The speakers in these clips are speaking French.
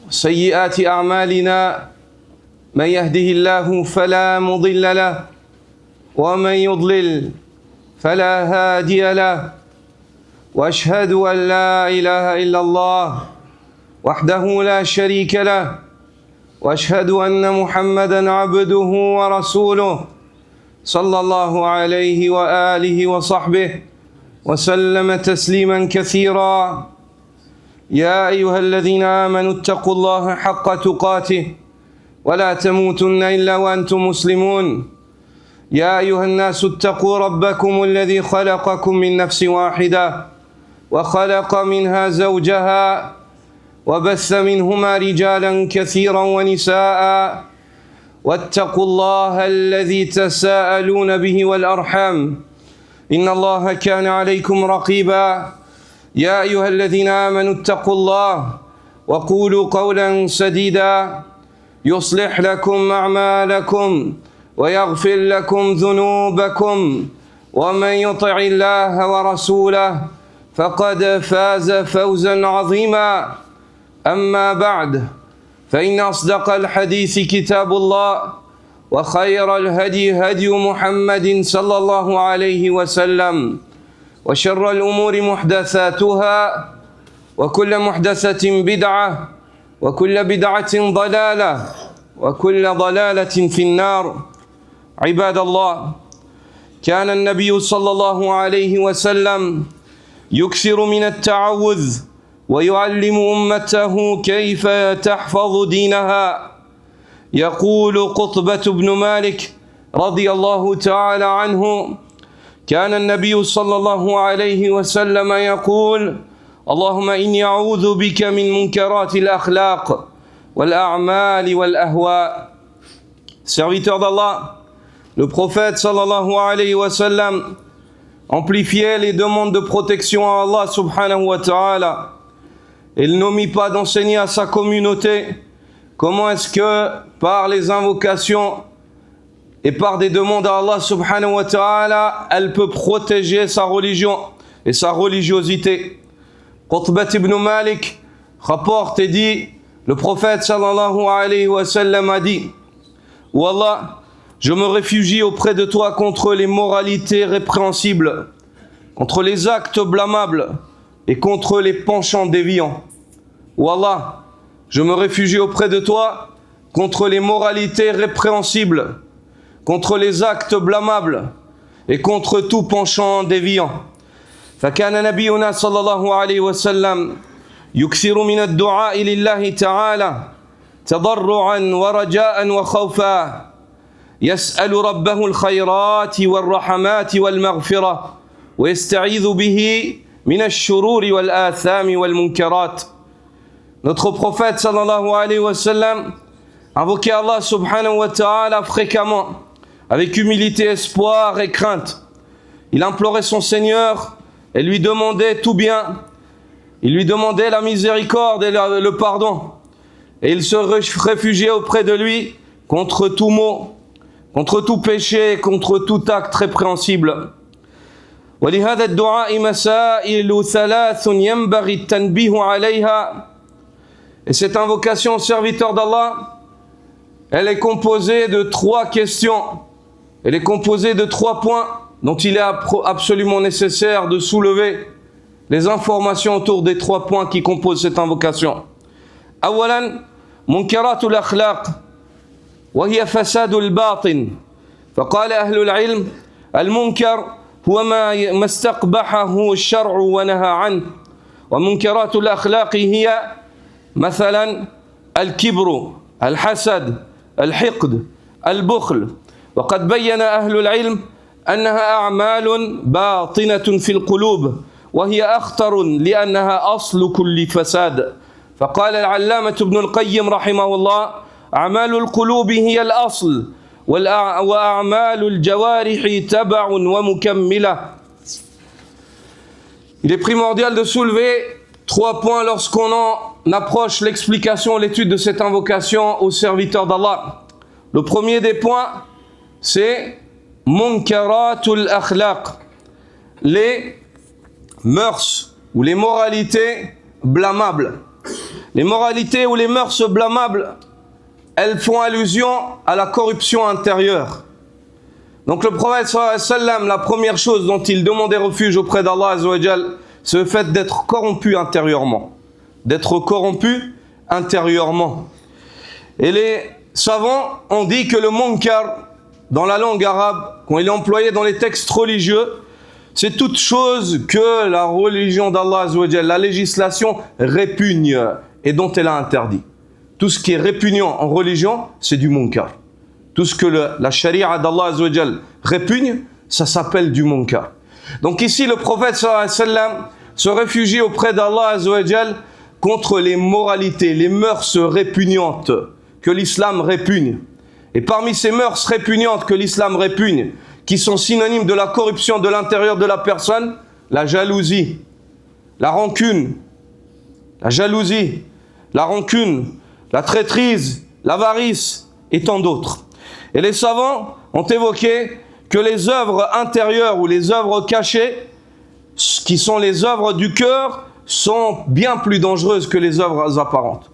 سيئات أعمالنا من يهده الله فلا مضل له ومن يضلل فلا هادي له وأشهد أن لا إله إلا الله وحده لا شريك له وأشهد أن محمدا عبده ورسوله صلى الله عليه وآله وصحبه وسلم تسليما كثيرا. يا أيها الذين آمنوا اتقوا الله حق تقاته ولا تموتن إلا وأنتم مسلمون. يا أيها الناس اتقوا ربكم الذي خلقكم من نفس واحدة وخلق منها زوجها وبث منهما رجالا كثيرا ونساء واتقوا الله الذي تساءلون به والأرحام إن الله كان عليكم رقيبا. يا أيها الذين آمنوا اتقوا الله وقولوا قولا سديدا يصلح لكم أعمالكم ويغفر لكم ذنوبكم ومن يطع الله ورسوله فقد فاز فوزا عظيما. أما بعد فإن أصدق الحديث كتاب الله وخير الهدي هدي محمد صلى الله عليه وسلم وشر الأمور محدثاتها وكل محدثة بدعة وكل بدعة ضلالة وكل ضلالة في النار. عباد الله، كان النبي صلى الله عليه وسلم يكثر من التعوذ ويعلم أمته كيف تحفظ دينها. يقول قطبة بن مالك رضي الله تعالى عنه: كان النبي صلى الله عليه وسلم يقول: اللهم إني أعوذ بك من منكرات الأخلاق والأعمال والأهواء. Serviteur d'Allah, le prophète sallallahu alayhi wa sallam amplifiait les demandes de protection à Allah subhanahu wa ta'ala. Il n'omit pas d'enseigner à sa communauté comment est-ce que par les invocations et par des demandes à Allah subhanahu wa ta'ala, elle peut protéger sa religion et sa religiosité. Qutbat ibn Malik rapporte et dit: le prophète sallallahu alayhi wa sallam a dit: « Wallah, je me réfugie auprès de toi contre les moralités répréhensibles, contre les actes blâmables et contre les penchants déviants. Wallah, je me réfugie auprès de toi contre les moralités répréhensibles, contre les actes blâmables et contre tout penchant déviant. فكان نبينا صلى الله عليه وسلم يكثر من الدعاء لله تعالى تضرعا ورجاء وخوفا يسأل ربه الخيرات والرحمات والمغفرة ويستعيذ به من الشرور والآثام والمنكرات. Notre prophète sallallahu alayhi wa sallam invoquait Allah subhanahu wa ta'ala fréquemment, avec humilité, espoir et crainte. Il implorait son Seigneur et lui demandait tout bien. Il lui demandait la miséricorde et le pardon. Et il se réfugiait auprès de lui contre tout mot, contre tout péché, contre tout acte répréhensible. ولهذا الدعاء مسائل ثلاث ينبغي التنبيه عليها. Et cette invocation au serviteur d'Allah, elle est composée de 3 questions. Elle est composée de 3 points dont il est absolument nécessaire de soulever les informations autour des 3 points qui composent cette invocation. أولا منكرات الأخلاق وهي فساد الباطن. فقال أهل العلم: المنكر هو ما استقبحه الشرع ونهى عنه. ومنكرات الأخلاق هي مثلا الكبر، الحسد، الحقد، البخل. وقد بين أهل العلم أنها أعمال باطنة في القلوب وهي أخطر لأنها أصل كل فساد. فقال العلامة ابن القيم رحمه الله: أعمال القلوب هي الأصل وأعمال الجوارح تبع ومكملة. Il est primordial de soulever 3 points lorsqu'on en approche l'explication, l'étude de cette invocation au serviteur d'Allah. Le premier des points, c'est munkaratul akhlaq, les mœurs ou les moralités blâmables. Les moralités ou les mœurs blâmables, elles font allusion à la corruption intérieure. Donc le prophète sallallahu alayhi wa sallam, la première chose dont il demandait refuge auprès d'Allah azza wa jal, c'est le fait d'être corrompu intérieurement. D'être corrompu intérieurement. Et les savants ont dit que le munkar, dans la langue arabe, quand il est employé dans les textes religieux, c'est toute chose que la religion d'Allah azza wa jal, la législation répugne et dont elle a interdit. Tout ce qui est répugnant en religion, c'est du munkar. Tout ce que la charia d'Allah azza wa jal répugne, ça s'appelle du munkar. Donc ici, le prophète sallallahu alayhi wa sallam se réfugie auprès d'Allah azza wa jal contre les moralités, les mœurs répugnantes que l'islam répugne. Et parmi ces mœurs répugnantes que l'islam répugne, qui sont synonymes de la corruption de l'intérieur de la personne, la jalousie, la rancune, la traîtrise, l'avarice et tant d'autres. Et les savants ont évoqué que les œuvres intérieures ou les œuvres cachées, qui sont les œuvres du cœur, sont bien plus dangereuses que les œuvres apparentes.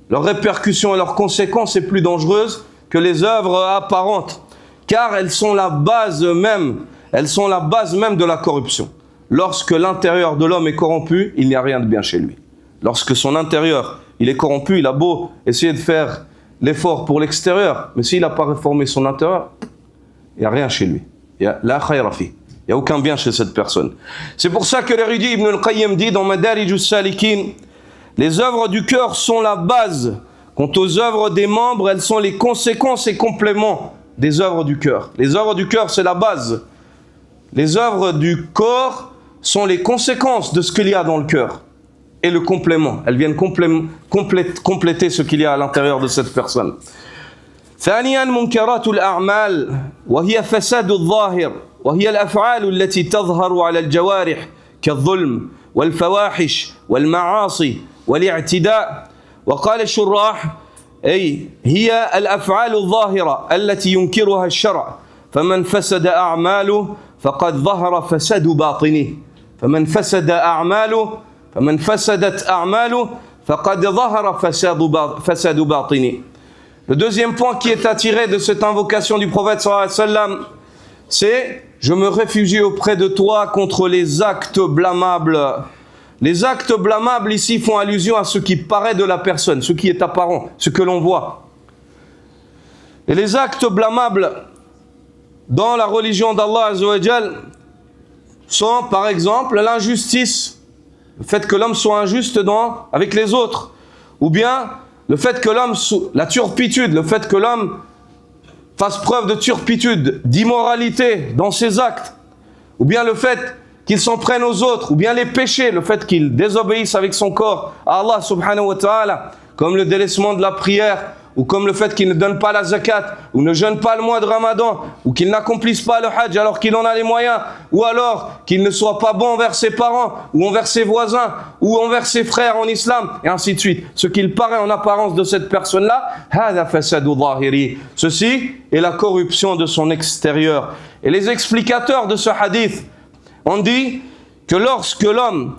Leur répercussion et leurs conséquences est plus dangereuse que les œuvres apparentes, car elles sont la base même de la corruption. Lorsque l'intérieur de l'homme est corrompu, il n'y a rien de bien chez lui. Lorsque son intérieur, il est corrompu, il a beau essayer de faire l'effort pour l'extérieur, mais s'il n'a pas réformé son intérieur, il n'y a rien chez lui. Il y a la khayra fi. Il n'y a aucun bien chez cette personne. C'est pour ça que l'érudit Ibn al-Qayyim dit dans Madarij as-Salikin, les œuvres du cœur sont la base. Quant aux œuvres des membres, elles sont les conséquences et compléments des œuvres du cœur. Les œuvres du cœur, c'est la base. Les œuvres du corps sont les conséquences de ce qu'il y a dans le cœur. Et le complément. Elles viennent compléter ce qu'il y a à l'intérieur de cette personne. ثانيا منكرات الأعمال وهي فساد الظاهر وهي الأفعال التي تظهر على الجوارح كالظلم والفواحش والمعاصي والاعتداء وقال الشراح أي هي الأفعال الظاهرة التي ينكرها الشرع فمن فسد أعماله فقد ظهر فساد باطنه فمن فسدت أعماله فقد ظهر فساد باطنه. Le deuxième point qui est attiré de cette invocation du prophète sallallahu alayhi wa sallam, c'est « Je me réfugie auprès de toi contre les actes blâmables ». Les actes blâmables ici font allusion à ce qui paraît de la personne, ce qui est apparent, ce que l'on voit. Et les actes blâmables dans la religion d'Allah azza wa jal sont par exemple l'injustice, le fait que l'homme soit injuste avec les autres, ou bien le fait que l'homme, la turpitude, le fait que l'homme fasse preuve de turpitude, d'immoralité dans ses actes, ou bien le fait qu'il s'en prenne aux autres, ou bien les péchés, le fait qu'il désobéisse avec son corps à Allah subhanahu wa ta'ala, comme le délaissement de la prière, ou comme le fait qu'il ne donne pas la zakat, ou ne jeûne pas le mois de Ramadan, ou qu'il n'accomplisse pas le hajj alors qu'il en a les moyens, ou alors qu'il ne soit pas bon envers ses parents, ou envers ses voisins, ou envers ses frères en islam, et ainsi de suite. Ce qu'il paraît en apparence de cette personne-là, hada fasadu zahiri. Ceci est la corruption de son extérieur. Et les explicateurs de ce hadith ont dit que lorsque l'homme,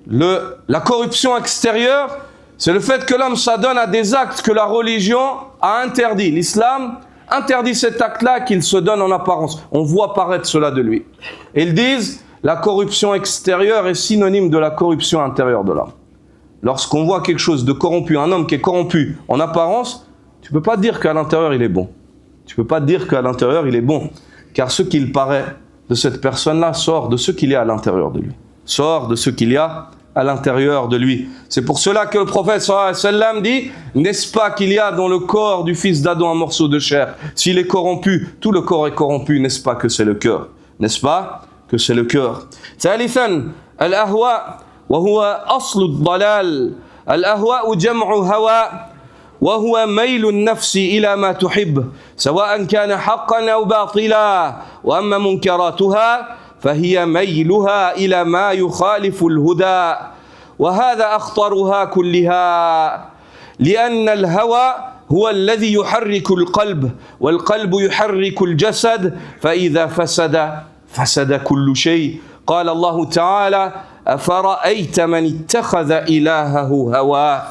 la corruption extérieure, c'est le fait que l'homme s'adonne à des actes que la religion a interdits. L'islam interdit cet acte-là qu'il se donne en apparence. On voit paraître cela de lui. Et ils disent, la corruption extérieure est synonyme de la corruption intérieure de l'homme. Lorsqu'on voit quelque chose de corrompu, un homme qui est corrompu en apparence, tu ne peux pas dire qu'à l'intérieur il est bon. Tu ne peux pas dire qu'à l'intérieur il est bon. Car ce qu'il paraît de cette personne-là sort de ce qu'il y a à l'intérieur de lui. Sort de ce qu'il y a à l'intérieur de lui. C'est pour cela que le prophète sallallahu alayhi wa sallam dit, n'est-ce pas qu'il y a dans le corps du fils d'Adam un morceau de chair? S'il est corrompu, tout le corps est corrompu, n'est-ce pas que c'est le cœur? N'est-ce pas que c'est le cœur? ثالثا الأهواء وهو أصل الضلال. الأهواء جمع هوى وهو ميل النفس إلى ما تحب سواء كان حقا أو باطلا وأما منكراتها فهي ميلها إلى ما يخالف الهدى وهذا أخطرها كلها لأن الهوى هو الذي يحرك القلب والقلب يحرك الجسد فإذا فسد كل شيء قال الله تعالى أفرأيت من اتخذ إلهه هواه.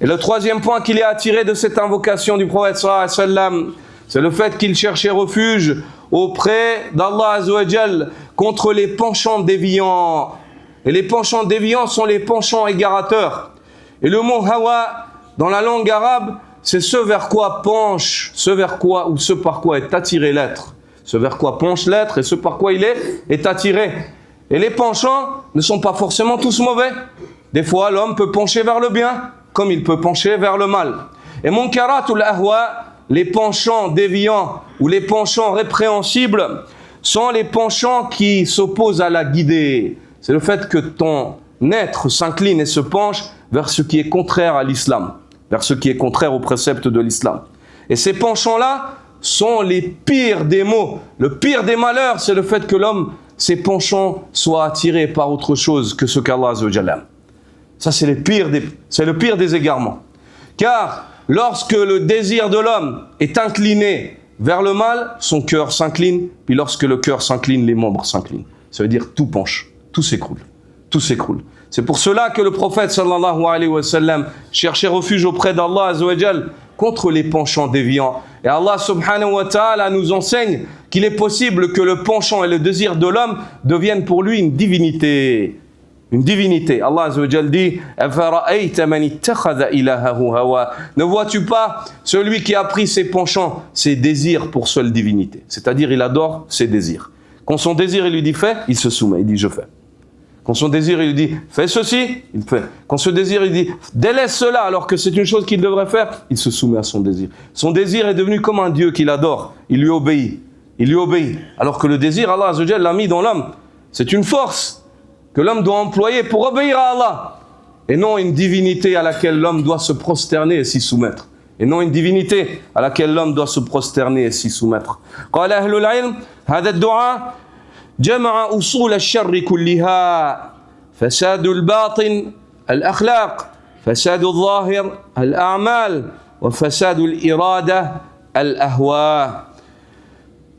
Et le troisième point qu'il est attiré de cette invocation du prophète sallallahu alayhi wa sallam, c'est le fait qu'il cherchait refuge auprès d'Allah Azza wa Jal contre les penchants déviants. Et les penchants déviants sont les penchants égarateurs. Et le mot hawa, dans la langue arabe, c'est ce vers quoi penche, ce vers quoi ou ce par quoi est attiré l'être. Ce vers quoi penche l'être et ce par quoi il est attiré. Et les penchants ne sont pas forcément tous mauvais. Des fois, l'homme peut pencher vers le bien, comme il peut pencher vers le mal. Et munkarat ou l'ahwa, les penchants déviants ou les penchants répréhensibles, sont les penchants qui s'opposent à la guidée. C'est le fait que ton être s'incline et se penche vers ce qui est contraire à l'islam, vers ce qui est contraire aux préceptes de l'islam. Et ces penchants-là sont les pires des maux. Le pire des malheurs, c'est le fait que l'homme, ses penchants soient attirés par autre chose que ce qu'Allah Azza wa Jalla aime. Ça, c'est le pire des égarements. Car lorsque le désir de l'homme est incliné vers le mal, son cœur s'incline. Puis lorsque le cœur s'incline, les membres s'inclinent. Ça veut dire tout penche, tout s'écroule. Tout s'écroule. C'est pour cela que le prophète sallallahu alayhi wa sallam cherchait refuge auprès d'Allah Azza wa Jal contre les penchants déviants. Et Allah subhanahu wa ta'ala nous enseigne qu'il est possible que le penchant et le désir de l'homme deviennent pour lui une divinité. Une divinité. Allah Azza wa Jal dit ne vois-tu pas celui qui a pris ses penchants, ses désirs pour seule divinité. C'est-à-dire il adore ses désirs. Quand son désir il lui dit fais, il se soumet, il dit je fais. Quand son désir il lui dit fais ceci, il fait. Quand ce désir il dit délaisse cela alors que c'est une chose qu'il devrait faire, il se soumet à son désir. Son désir est devenu comme un Dieu qu'il adore, il lui obéit. Il lui obéit. Alors que le désir, Allah Azza wa Jal l'a mis dans l'homme. C'est une force que l'homme doit employer pour obéir à Allah. Et non une divinité à laquelle l'homme doit se prosterner et s'y soumettre. Et non une divinité à laquelle l'homme doit se prosterner et s'y soumettre. قال أهل العلم هذا الدعاء جمع أصول الشر كلها فساد الباطن الأخلاق فساد الظاهر الأعمال وفساد الإرادة الأهواء.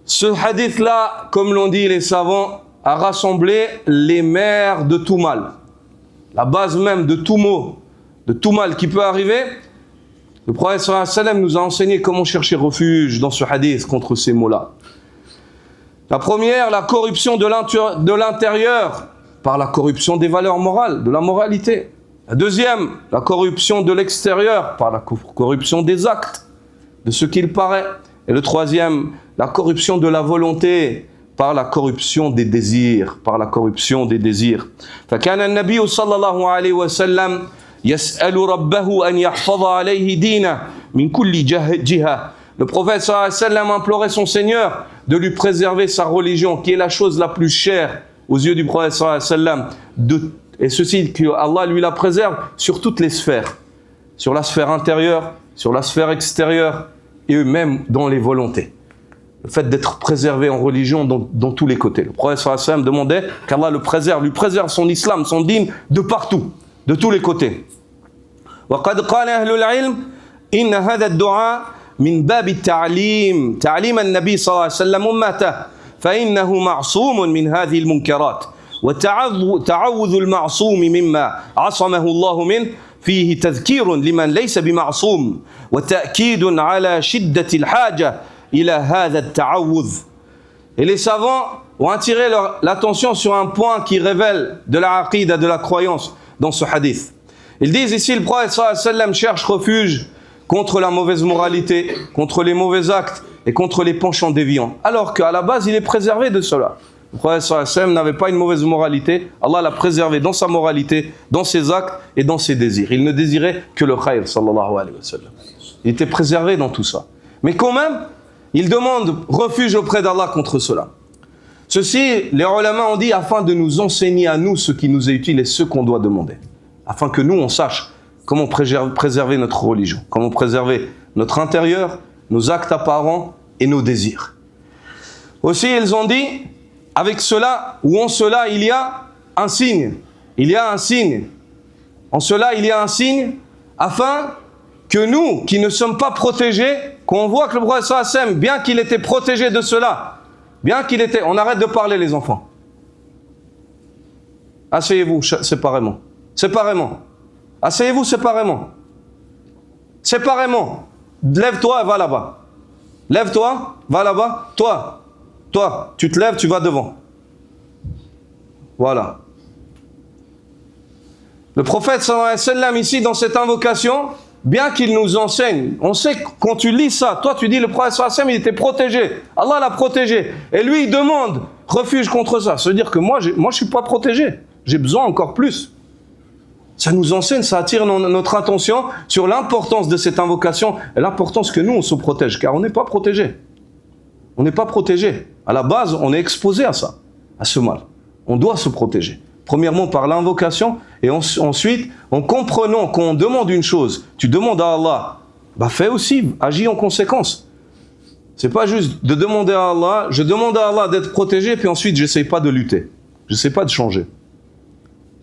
Ce hadith-là, comme l'ont dit les savants, a rassemblé les mers de tout mal. La base même de tout mot, de tout mal qui peut arriver. Le prophète sallallahu alayhi wa sallam nous a enseigné comment chercher refuge dans ce hadith contre ces mots-là. La première, la corruption de l'intérieur par la corruption des valeurs morales, de la moralité. La deuxième, la corruption de l'extérieur par la corruption des actes, de ce qu'il paraît. Et le troisième, la corruption de la volonté par la corruption des désirs, par la corruption des désirs. فكان النبي صلى الله عليه وسلم يسأل ربه أن يحفظ عليه دينه من كل جهة. Le prophète sallallahu alayhi wa sallam implorait son Seigneur de lui préserver sa religion, qui est la chose la plus chère aux yeux du prophète sallallahu alayhi wa sallam, et ceci que Allah lui la préserve sur toutes les sphères, sur la sphère intérieure, sur la sphère extérieure, et même dans les volontés. Le fait d'être préservé en religion dans tous les côtés. Le prophète sallallahu alayhi wa sallam demandait qu'Allah le préserve, lui préserve son islam, son dîn de partout, de tous les côtés. وقد قال أهل العلم إن هذا الدعاء من باب التعليم النبي صلى الله عليه وسلم أمته فإنه معصوم من هذه المنكرات وتعوذ المعصوم مما عصمه الله منه فيه تذكير لمن ليس بمعصوم وتأكيد على شدة الحاجة إلى هذا التعوذ. Et les savants ont attiré l'attention sur un point qui révèle de la aqida, de la croyance dans ce hadith. Ils disent ici, le prophète sallallahu alayhi wa sallam cherche refuge contre la mauvaise moralité, contre les mauvais actes et contre les penchants déviants. Alors qu'à la base, il est préservé de cela. Le prophète sallallahu alayhi wa sallam n'avait pas une mauvaise moralité. Allah l'a préservé dans sa moralité, dans ses actes et dans ses désirs. Il ne désirait que le khayr, sallallahu alayhi wa sallam. Il était préservé dans tout ça. Mais quand même, il demande refuge auprès d'Allah contre cela. Ceci, les ulama ont dit, afin de nous enseigner à nous ce qui nous est utile et ce qu'on doit demander. Afin que nous, on sache comment préserver notre religion, comment préserver notre intérieur, nos actes apparents et nos désirs. Aussi, ils ont dit, avec cela, ou en cela, il y a un signe. Il y a un signe. En cela, il y a un signe, afin que nous, qui ne sommes pas protégés, qu'on voit que le prophète sallallahu alayhi wa sallam, bien qu'il était protégé de cela, bien qu'il était... On arrête de parler, les enfants. Asseyez-vous séparément. Séparément. Asseyez-vous séparément. Séparément. Lève-toi et va là-bas. Lève-toi, va là-bas. Toi, tu te lèves, tu vas devant. Voilà. Le prophète sallallahu alayhi wa sallam ici dans cette invocation, bien qu'il nous enseigne, on sait que quand tu lis ça, toi tu dis le prophète sallallahu alayhi wa sallam il était protégé, Allah l'a protégé, et lui il demande refuge contre ça. Ça veut dire que moi je suis pas protégé, j'ai besoin encore plus. Ça nous enseigne, ça attire notre attention sur l'importance de cette invocation et l'importance que nous on se protège, car on n'est pas protégé. On n'est pas protégé. À la base, on est exposé à ça, à ce mal. On doit se protéger. Premièrement par l'invocation et ensuite en comprenant qu'on demande une chose, tu demandes à Allah, bah fais aussi, agis en conséquence. C'est pas juste de demander à Allah, je demande à Allah d'être protégé puis ensuite j'essaye pas de lutter, j'essaye pas de changer.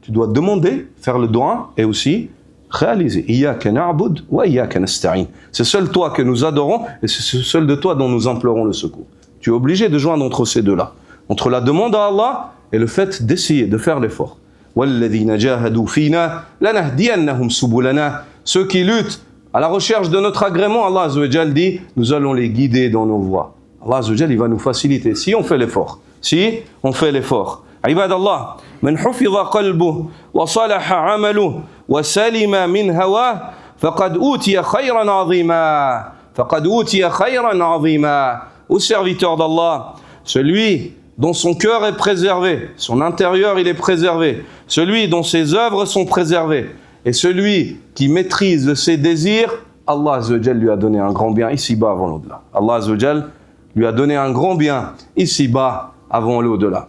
Tu dois demander, faire le doigt et aussi réaliser. Iyyaka na'bud wa iyyaka nasta'in. C'est seul toi que nous adorons et c'est seul de toi dont nous implorons le secours. Tu es obligé de joindre entre ces deux-là, entre la demande à Allah et le fait d'essayer, de faire l'effort. وَالَّذِينَ جَاهَدُوا فِينَا لَنَهْدِيَنَّهُمْ سُبُلَنَا. Ceux qui luttent à la recherche de notre agrément, Allah Azza wa Jal dit, nous allons les guider dans nos voies. Allah Azza wa Jal, il va nous faciliter, si on fait l'effort. Si on fait l'effort. عباد الله من حفظ قلبه وصلح عمله وسلم من هواه فقد أوتي خيرا عظيما فقد أوتي خيرا عظيما. Au serviteur d'Allah, celui dont son cœur est préservé, son intérieur il est préservé, celui dont ses œuvres sont préservées, et celui qui maîtrise ses désirs, Allah Azza wa Jal lui a donné un grand bien ici-bas avant l'au-delà. Allah Azza wa Jal lui a donné un grand bien ici-bas avant l'au-delà.